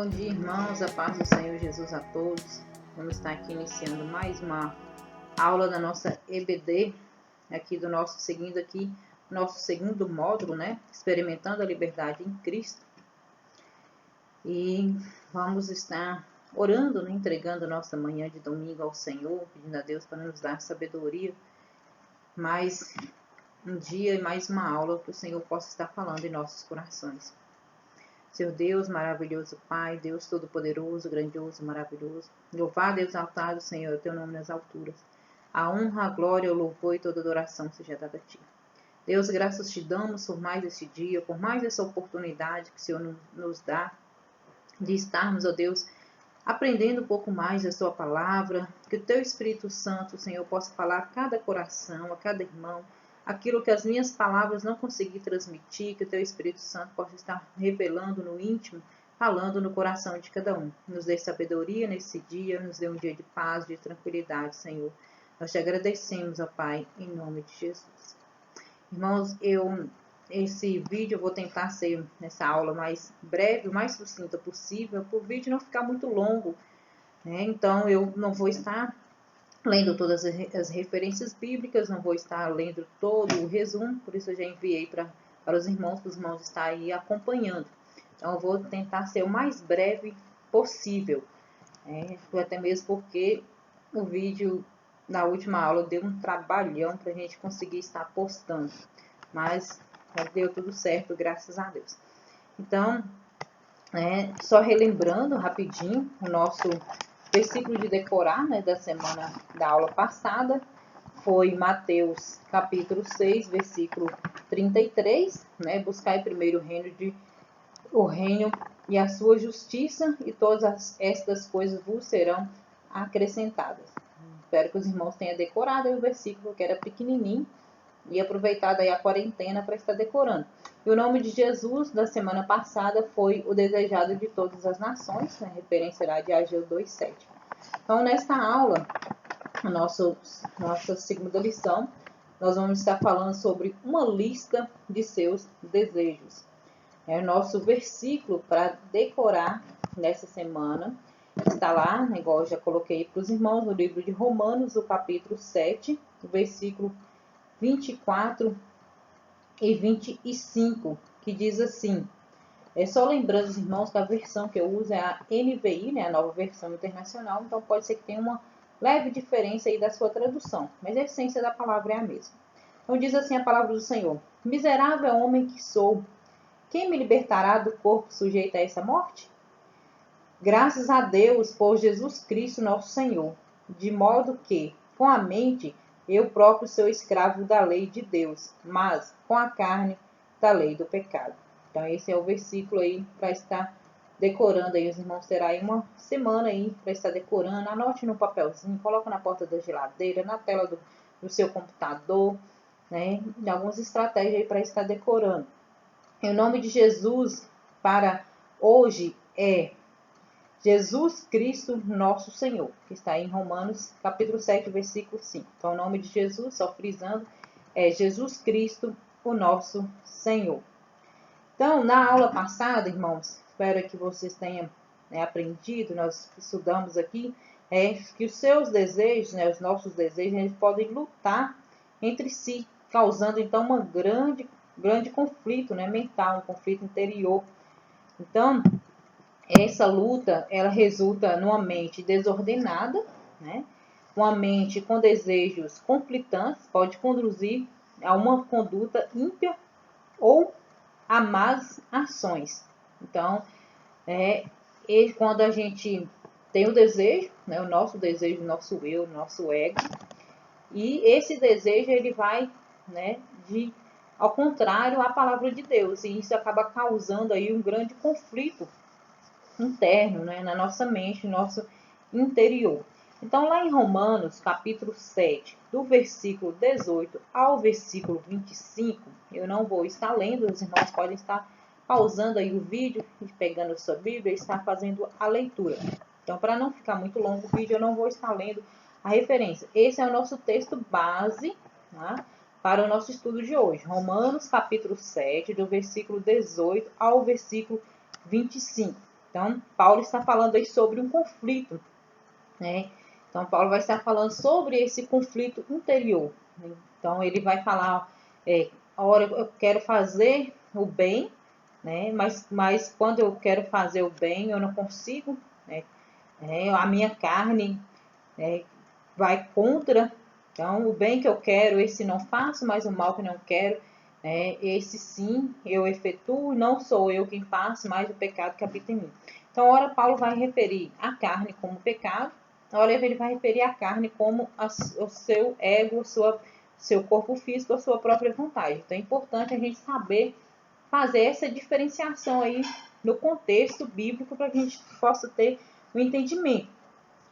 Bom dia, irmãos, a paz do Senhor Jesus a todos. Vamos estar aqui iniciando mais uma aula da nossa EBD, aqui do nosso segundo módulo, né? Experimentando a liberdade em Cristo. E vamos estar orando, né? Entregando nossa manhã de domingo ao Senhor, pedindo a Deus para nos dar sabedoria. Mais um dia e mais uma aula que o Senhor possa estar falando em nossos corações. Senhor Deus, maravilhoso Pai, Deus todo-poderoso, grandioso, maravilhoso. Louvado e exaltado, Senhor, o teu nome nas alturas. A honra, a glória, o louvor e toda adoração seja dada a ti. Deus, graças te damos por mais esse dia, por mais essa oportunidade que o Senhor nos dá de estarmos, ó Deus, aprendendo um pouco mais da sua palavra, que o teu Espírito Santo, Senhor, possa falar a cada coração, a cada irmão, aquilo que as minhas palavras não consegui transmitir, que o teu Espírito Santo possa estar revelando no íntimo, falando no coração de cada um. Nos dê sabedoria nesse dia, nos dê um dia de paz, de tranquilidade, Senhor. Nós te agradecemos, ó Pai, em nome de Jesus. Irmãos, esse vídeo eu vou tentar ser, nessa aula, mais breve, o mais sucinta possível, para o vídeo não ficar muito longo, né? Então, eu não vou estar lendo todas as referências bíblicas, não vou estar lendo todo o resumo, por isso eu já enviei para os irmãos estarem aí acompanhando. Então, eu vou tentar ser o mais breve possível, né? Até mesmo porque o vídeo na última aula deu um trabalhão para a gente conseguir estar postando, mas deu tudo certo, graças a Deus. Então, só relembrando rapidinho o nosso versículo de decorar, né, da semana da aula passada, foi Mateus capítulo 6, versículo 33, né, buscai primeiro o reino e a sua justiça, e todas estas coisas vos serão acrescentadas. Espero que os irmãos tenham decorado aí o versículo, que era pequenininho, e aproveitado aí a quarentena para estar decorando. E o nome de Jesus da semana passada foi o desejado de todas as nações, né, referência lá de Ageu 2:7. Então, nesta aula, nossa segunda lição, nós vamos estar falando sobre uma lista de seus desejos. É o nosso versículo para decorar nessa semana. Está lá, igual eu já coloquei para os irmãos, no livro de Romanos, o capítulo 7, o versículo 24 e 25, que diz assim. Só lembrando os irmãos que a versão que eu uso é a NVI, né, a nova versão internacional, então pode ser que tenha uma leve diferença aí da sua tradução, mas a essência da palavra é a mesma. Então diz assim a palavra do Senhor: miserável homem que sou, quem me libertará do corpo sujeito a essa morte? Graças a Deus por Jesus Cristo nosso Senhor, de modo que, com a mente, eu próprio sou escravo da lei de Deus, mas com a carne da lei do pecado. Então esse é o versículo aí para estar decorando aí. Os irmãos terão aí uma semana aí para estar decorando. Anote no papelzinho, coloca na porta da geladeira, na tela do seu computador, né? E algumas estratégias aí para estar decorando. E o nome de Jesus para hoje é Jesus Cristo nosso Senhor, que está em Romanos capítulo 7, versículo 5. Então o nome de Jesus, só frisando, é Jesus Cristo, o nosso Senhor. Então, na aula passada, irmãos, espero que vocês tenham aprendido, nós estudamos aqui, que os seus desejos, os nossos desejos, eles podem lutar entre si, causando então uma grande conflito mental, um conflito interior. Então, essa luta, ela resulta numa mente desordenada, uma mente com desejos conflitantes, pode conduzir a uma conduta ímpia ou a más ações. Então, quando a gente tem o desejo, o nosso desejo, o nosso eu, o nosso ego, e esse desejo ele vai ao contrário à palavra de Deus, e isso acaba causando aí um grande conflito interno, na nossa mente, no nosso interior. Então, lá em Romanos, capítulo 7, do versículo 18 ao versículo 25, eu não vou estar lendo, os irmãos podem estar pausando aí o vídeo, pegando a sua Bíblia e estar fazendo a leitura. Então, para não ficar muito longo o vídeo, eu não vou estar lendo a referência. Esse é o nosso texto base, para o nosso estudo de hoje. Romanos, capítulo 7, do versículo 18 ao versículo 25. Então, Paulo está falando aí sobre um conflito, né? Então, Paulo vai estar falando sobre esse conflito interior. Né? Então, ele vai falar, a hora eu quero fazer o bem, né? Mas quando eu quero fazer o bem, eu não consigo, né? A minha carne vai contra. Então, o bem que eu quero, esse não faço, mas o mal que não quero, esse sim eu efetuo, não sou eu quem faço, mas o pecado que habita em mim. Então, ora, Paulo vai referir a carne como pecado, ora, ele vai referir a carne como o seu ego, seu corpo físico, a sua própria vontade. Então, é importante a gente saber fazer essa diferenciação aí no contexto bíblico para que a gente possa ter um entendimento.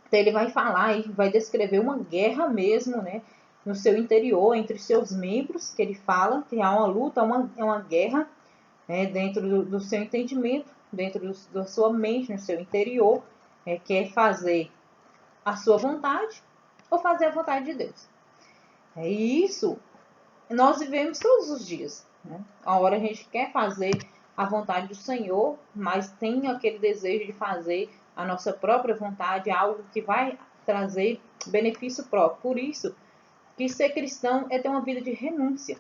Então, ele vai falar e vai descrever uma guerra mesmo, né, no seu interior, entre seus membros, que ele fala que há uma luta, uma guerra, né, dentro do seu entendimento, dentro da sua mente, no seu interior, que é fazer a sua vontade ou fazer a vontade de Deus. E isso nós vivemos todos os dias. Né? A hora a gente quer fazer a vontade do Senhor, mas tem aquele desejo de fazer a nossa própria vontade, algo que vai trazer benefício próprio. Por isso, que ser cristão é ter uma vida de renúncia.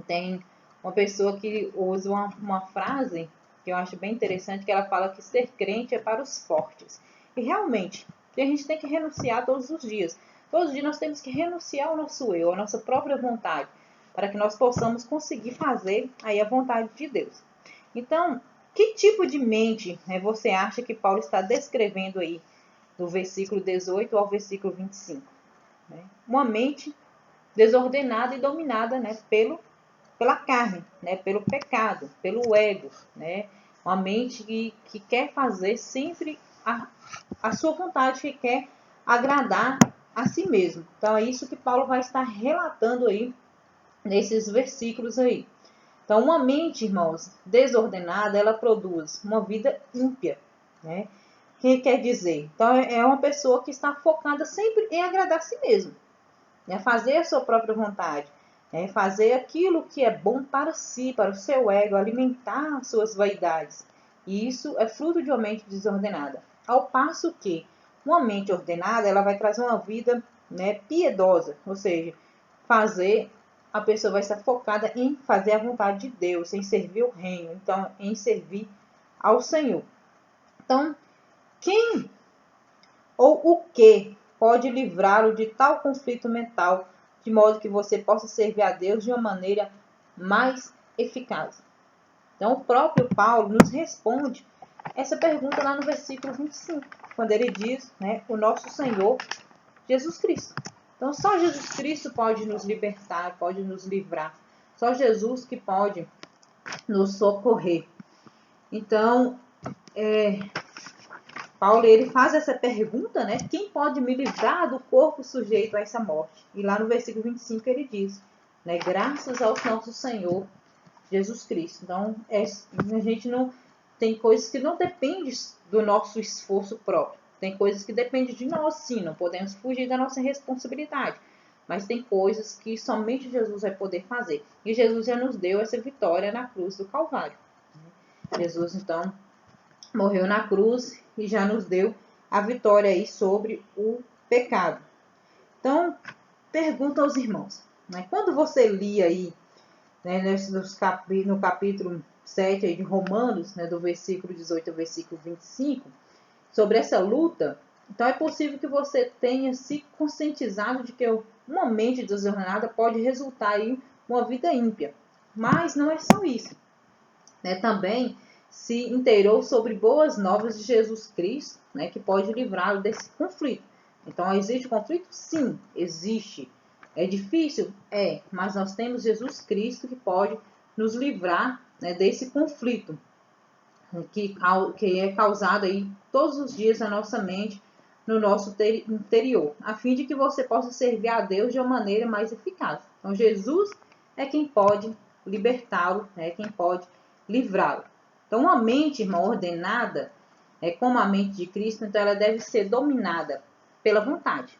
Tem uma pessoa que usa uma frase que eu acho bem interessante, que ela fala que ser crente é para os fortes. E realmente, a gente tem que renunciar todos os dias. Todos os dias nós temos que renunciar ao nosso eu, à nossa própria vontade, para que nós possamos conseguir fazer aí a vontade de Deus. Então, que tipo de mente você acha que Paulo está descrevendo aí, do versículo 18 ao versículo 25? Uma mente desordenada e dominada, pela carne, pelo pecado, pelo ego, uma mente que quer fazer sempre a sua vontade, que quer agradar a si mesmo. Então, é isso que Paulo vai estar relatando aí, nesses versículos aí. Então, uma mente, irmãos, desordenada, ela produz uma vida ímpia, né? O que quer dizer? Então, é uma pessoa que está focada sempre em agradar a si mesmo, fazer a sua própria vontade, fazer aquilo que é bom para si, para o seu ego, alimentar as suas vaidades. E isso é fruto de uma mente desordenada. Ao passo que uma mente ordenada, ela vai trazer uma vida, piedosa, ou seja, a pessoa vai estar focada em fazer a vontade de Deus, em servir o reino, então em servir ao Senhor. Então, quem ou o que pode livrá-lo de tal conflito mental, de modo que você possa servir a Deus de uma maneira mais eficaz? Então, o próprio Paulo nos responde essa pergunta lá no versículo 25, quando ele diz, o nosso Senhor Jesus Cristo. Então, só Jesus Cristo pode nos libertar, pode nos livrar. Só Jesus que pode nos socorrer. Então, Paulo, ele faz essa pergunta, quem pode me livrar do corpo sujeito a essa morte? E lá no versículo 25 ele diz, graças ao nosso Senhor Jesus Cristo. Então, a gente não tem coisas que não dependem do nosso esforço próprio. Tem coisas que dependem de nós, sim, não podemos fugir da nossa responsabilidade. Mas tem coisas que somente Jesus vai poder fazer. E Jesus já nos deu essa vitória na cruz do Calvário. Jesus, então, morreu na cruz e já nos deu a vitória aí sobre o pecado. Então, pergunta aos irmãos, quando você lia aí, no capítulo 7 aí de Romanos, do versículo 18 ao versículo 25, sobre essa luta, então é possível que você tenha se conscientizado de que uma mente desordenada pode resultar em uma vida ímpia. Mas não é só isso. Também se inteirou sobre boas novas de Jesus Cristo, que pode livrá-lo desse conflito. Então, existe conflito? Sim, existe. É difícil? É, mas nós temos Jesus Cristo que pode nos livrar desse conflito que é causado aí todos os dias na nossa mente, no nosso interior, a fim de que você possa servir a Deus de uma maneira mais eficaz. Então, Jesus é quem pode libertá-lo, quem pode livrá-lo. Então, uma mente, irmão, ordenada, como a mente de Cristo, então ela deve ser dominada pela vontade.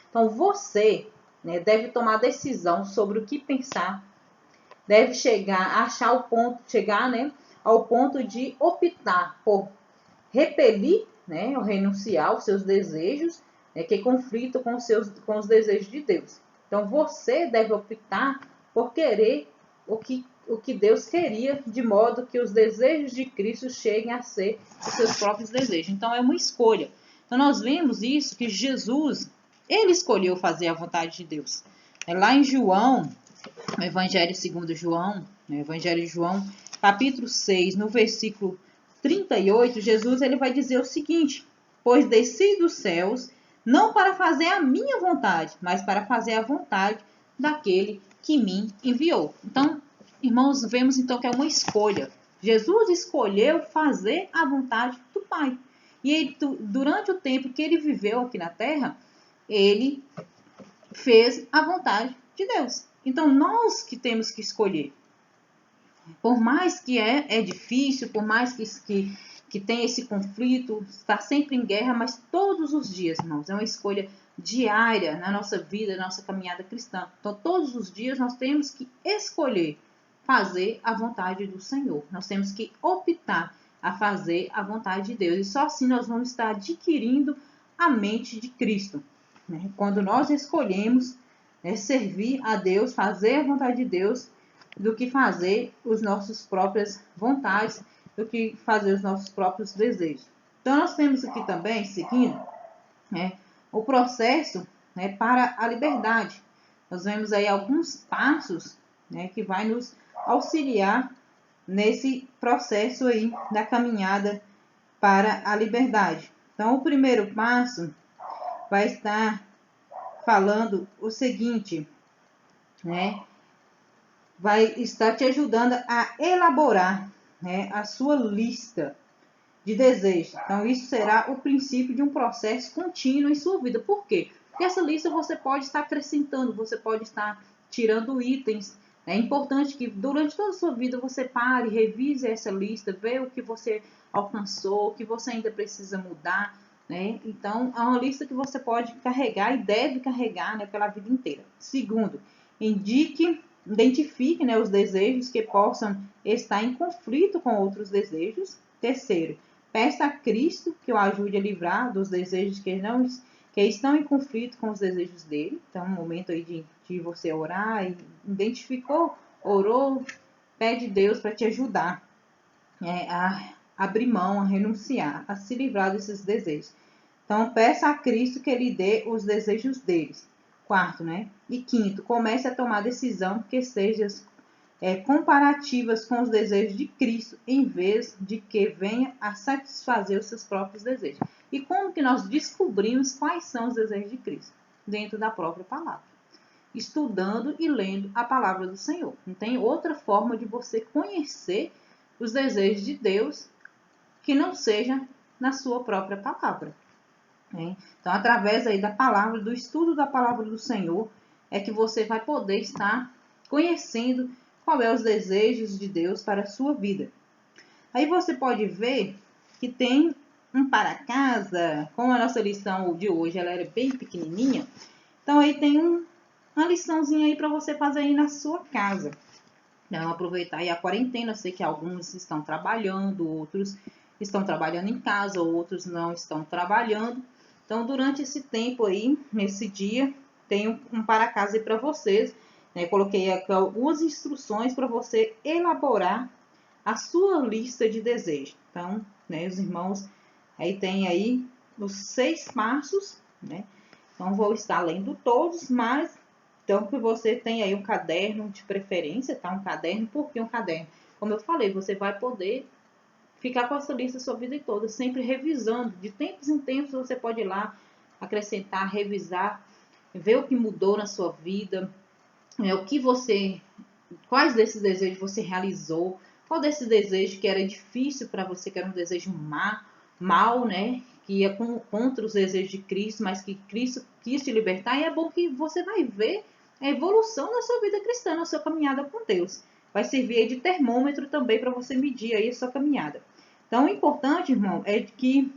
Então, você deve tomar decisão sobre o que pensar, deve chegar ao ponto de optar por repelir, né, ou renunciar aos seus desejos, né, que conflitam com os desejos de Deus. Então, você deve optar por querer o que Deus queria, de modo que os desejos de Cristo cheguem a ser os seus próprios desejos. Então, é uma escolha. Então, nós vemos isso, que Jesus, ele escolheu fazer a vontade de Deus. Lá em João, no Evangelho segundo João, no Evangelho de João, capítulo 6, no versículo 38, Jesus ele vai dizer o seguinte: pois desci dos céus, não para fazer a minha vontade, mas para fazer a vontade daquele que me enviou. Então, irmãos, vemos então que é uma escolha. Jesus escolheu fazer a vontade do Pai. E ele, durante o tempo que ele viveu aqui na terra, ele fez a vontade de Deus. Então, nós que temos que escolher. Por mais que é difícil, por mais que tem esse conflito, está sempre em guerra, mas todos os dias, irmãos, é uma escolha diária na nossa vida, na nossa caminhada cristã. Então, todos os dias nós temos que escolher fazer a vontade do Senhor. Nós temos que optar a fazer a vontade de Deus. E só assim nós vamos estar adquirindo a mente de Cristo. Quando nós escolhemos servir a Deus, fazer a vontade de Deus, do que fazer as nossas próprias vontades, do que fazer os nossos próprios desejos. Então, nós temos aqui também, seguindo, o processo para a liberdade. Nós vemos aí alguns passos que vai nos auxiliar nesse processo aí da caminhada para a liberdade. Então, o primeiro passo vai estar falando o seguinte, vai estar te ajudando a elaborar a sua lista de desejos. Então, isso será o princípio de um processo contínuo em sua vida. Por quê? Porque essa lista você pode estar acrescentando, você pode estar tirando itens. É importante que durante toda a sua vida você pare, revise essa lista, veja o que você alcançou, o que você ainda precisa mudar. Então, é uma lista que você pode carregar e deve carregar pela vida inteira. Segundo, identifique os desejos que possam estar em conflito com outros desejos. Terceiro, peça a Cristo que o ajude a livrar dos desejos que estão em conflito com os desejos dele. Então, é um momento aí de você orar, e identificou, orou, pede Deus para te ajudar a abrir mão, a renunciar, a se livrar desses desejos. Então, peça a Cristo que ele dê os desejos deles. Quarto, E quinto, comece a tomar decisão que sejam comparativas com os desejos de Cristo, em vez de que venha a satisfazer os seus próprios desejos. E como que nós descobrimos quais são os desejos de Cristo? Dentro da própria palavra. Estudando e lendo a palavra do Senhor. Não tem outra forma de você conhecer os desejos de Deus que não seja na sua própria palavra. Então, através aí da palavra, do estudo da palavra do Senhor, é que você vai poder estar conhecendo qual é os desejos de Deus para a sua vida. Aí você pode ver que tem um para casa, como a nossa lição de hoje ela era bem pequenininha, então aí tem uma liçãozinha aí para você fazer aí na sua casa. Então, aproveitar aí a quarentena, eu sei que alguns estão trabalhando, outros estão trabalhando em casa, outros não estão trabalhando. Então, durante esse tempo aí, nesse dia, tem um para casa aí para vocês. Coloquei aqui algumas instruções para você elaborar a sua lista de desejos. Então, os irmãos aí tem aí os 6 passos, Então, vou estar lendo todos, mas então que você tem aí um caderno de preferência, tá? Um caderno, por que um caderno? Como eu falei, você vai poder ficar com essa lista a sua vida toda, sempre revisando. De tempos em tempos você pode ir lá, acrescentar, revisar, ver o que mudou na sua vida, quais desses desejos você realizou, qual desses desejos que era difícil para você, que era um desejo mal, que ia contra os desejos de Cristo, mas que Cristo quis te libertar. E é bom que você vai ver a evolução da sua vida cristã, na sua caminhada com Deus. Vai servir aí de termômetro também para você medir aí a sua caminhada. Então, o importante, irmão, é que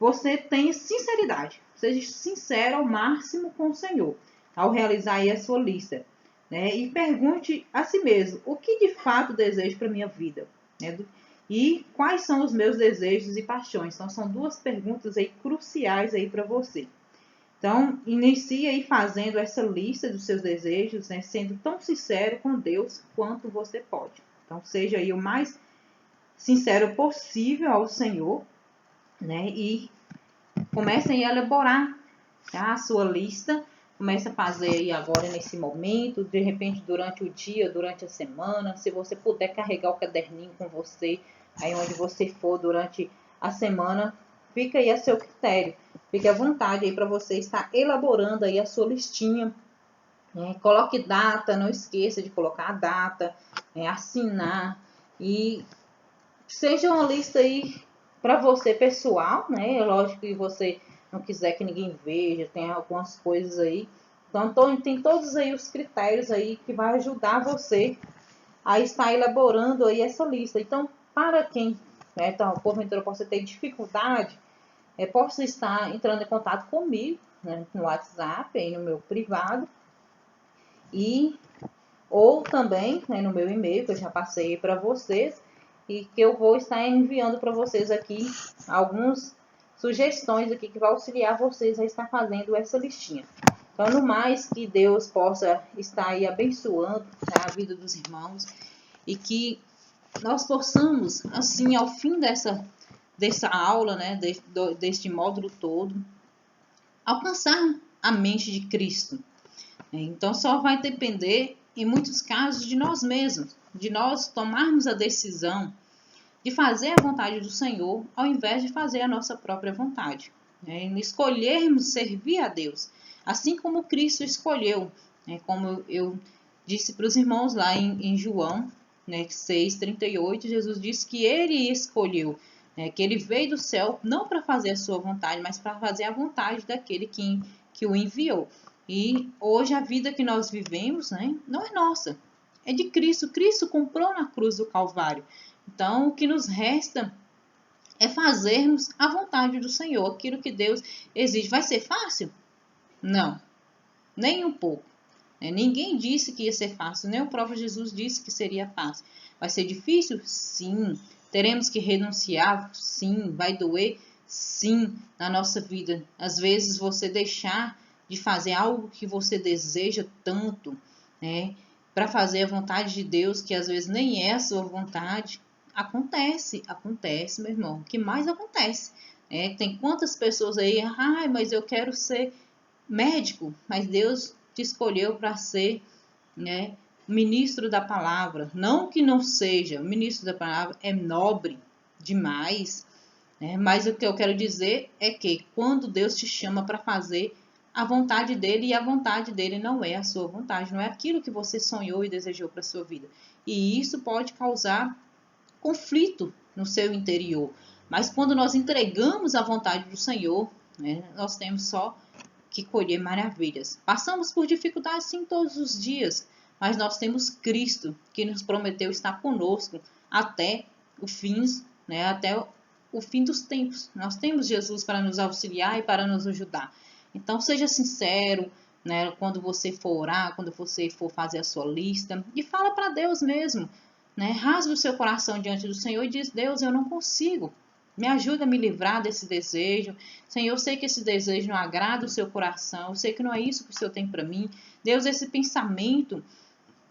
você tenha sinceridade. Seja sincero ao máximo com o Senhor, ao realizar aí a sua lista. E pergunte a si mesmo, o que de fato desejo para a minha vida? E quais são os meus desejos e paixões? Então, são duas perguntas aí cruciais aí para você. Então, inicie aí fazendo essa lista dos seus desejos, né, sendo tão sincero com Deus quanto você pode. Então, seja aí o mais sincero possível ao Senhor, né, e comece a elaborar, tá, a sua lista. Comece a fazer aí agora nesse momento, de repente durante o dia, durante a semana. Se você puder carregar o caderninho com você, aí onde você for durante a semana, fica aí a seu critério. Fique à vontade aí para você estar elaborando aí a sua listinha. Coloque data, não esqueça de colocar a data, assinar, e seja uma lista aí para você pessoal, né? É lógico que você não quiser que ninguém veja, tem algumas coisas aí. Então, tem todos aí os critérios aí que vai ajudar você a estar elaborando aí essa lista. Então, para quem, né, então, porventura possa ter dificuldade, possa estar entrando em contato comigo, né, no WhatsApp, aí no meu privado, e ou também, né, no meu e-mail, que eu já passei para vocês, e que eu vou estar enviando para vocês aqui algumas sugestões aqui que vai auxiliar vocês a estar fazendo essa listinha. Então, no mais, que Deus possa estar aí abençoando, né, a vida dos irmãos, e que nós possamos, assim, ao fim dessa aula, né, deste módulo todo, alcançar a mente de Cristo. Então, só vai depender, em muitos casos, de nós mesmos, de nós tomarmos a decisão de fazer a vontade do Senhor, ao invés de fazer a nossa própria vontade. Escolhermos servir a Deus, assim como Cristo escolheu, como eu disse para os irmãos lá em João 6,38, Jesus disse que ele escolheu, que ele veio do céu não para fazer a sua vontade, mas para fazer a vontade daquele que o enviou. E hoje a vida que nós vivemos, não é nossa, é de Cristo. Cristo comprou na cruz do Calvário. Então, o que nos resta é fazermos a vontade do Senhor, aquilo que Deus exige. Vai ser fácil? Não, nem um pouco. Ninguém disse que ia ser fácil, nem o próprio Jesus disse que seria fácil. Vai ser difícil? Sim. Teremos que renunciar? Sim. Vai doer? Sim, na nossa vida. Às vezes você deixar de fazer algo que você deseja tanto, para fazer a vontade de Deus, que às vezes nem é a sua vontade. Acontece, meu irmão. O que mais acontece? Tem quantas pessoas aí, mas eu quero ser médico, mas Deus te escolheu para ser, ministro da palavra. Não que não seja, o ministro da palavra é nobre demais, mas o que eu quero dizer é que quando Deus te chama para fazer a vontade dele, e a vontade dele não é a sua vontade, não é aquilo que você sonhou e desejou para a sua vida. E isso pode causar conflito no seu interior. Mas quando nós entregamos a vontade do Senhor, nós temos só que colher maravilhas. Passamos por dificuldades sim todos os dias, mas nós temos Cristo que nos prometeu estar conosco até o fim, até o fim dos tempos. Nós temos Jesus para nos auxiliar e para nos ajudar. Então seja sincero, quando você for orar, quando você for fazer a sua lista, e fala para Deus mesmo, rasga o seu coração diante do Senhor e diz: Deus, eu não consigo. Me ajuda a me livrar desse desejo. Senhor, eu sei que esse desejo não agrada o seu coração. Eu sei que não é isso que o Senhor tem para mim. Deus, esse pensamento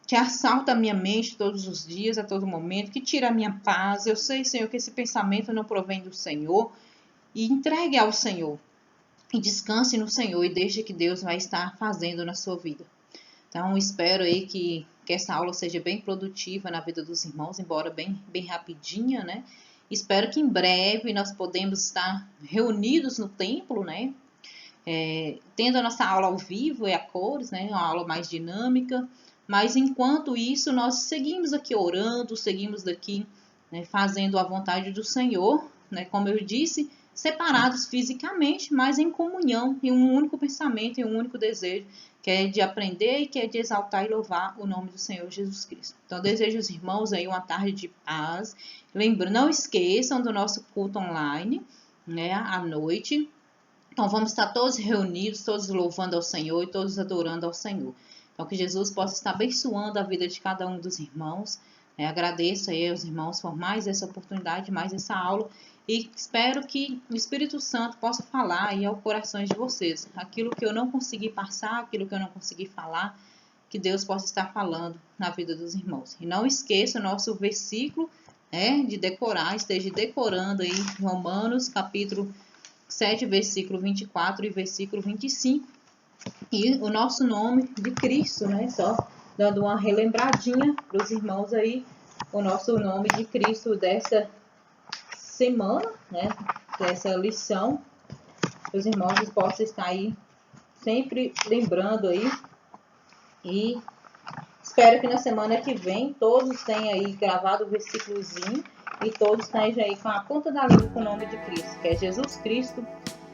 que assalta a minha mente todos os dias, a todo momento, que tira a minha paz. Eu sei, Senhor, que esse pensamento não provém do Senhor. E entregue ao Senhor. E descanse no Senhor e deixe que Deus vai estar fazendo na sua vida. Então, espero aí que essa aula seja bem produtiva na vida dos irmãos, embora bem rapidinha, Espero que em breve nós podemos estar reunidos no templo, tendo a nossa aula ao vivo e a cores, uma aula mais dinâmica. Mas enquanto isso, nós seguimos aqui orando, seguimos daqui fazendo a vontade do Senhor, como eu disse, separados fisicamente, mas em comunhão, em um único pensamento, em um único desejo, que é de aprender e que é de exaltar e louvar o nome do Senhor Jesus Cristo. Então, desejo aos irmãos aí uma tarde de paz. Lembrando, não esqueçam do nosso culto online, à noite. Então, vamos estar todos reunidos, todos louvando ao Senhor e todos adorando ao Senhor. Então, que Jesus possa estar abençoando a vida de cada um dos irmãos, Agradeço aí aos irmãos por mais essa oportunidade, mais essa aula, e espero que o Espírito Santo possa falar aí ao coração de vocês. Aquilo que eu não consegui passar, aquilo que eu não consegui falar, que Deus possa estar falando na vida dos irmãos. E não esqueça o nosso versículo, de decorar, esteja decorando aí Romanos capítulo 7, versículo 24 e versículo 25. E o nosso nome de Cristo, só dando uma relembradinha para os irmãos aí, o nosso nome de Cristo dessa semana, dessa lição, os irmãos possam estar aí sempre lembrando aí, e espero que na semana que vem todos tenham aí gravado o versículozinho e todos estejam aí com a ponta da língua com o nome de Cristo, que é Jesus Cristo,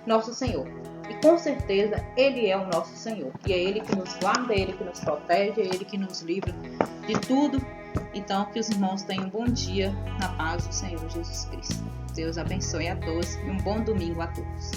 nosso Senhor. E com certeza Ele é o nosso Senhor. E é Ele que nos guarda, é Ele que nos protege, é Ele que nos livra de tudo. Então, que os irmãos tenham um bom dia na paz do Senhor Jesus Cristo. Deus abençoe a todos e um bom domingo a todos.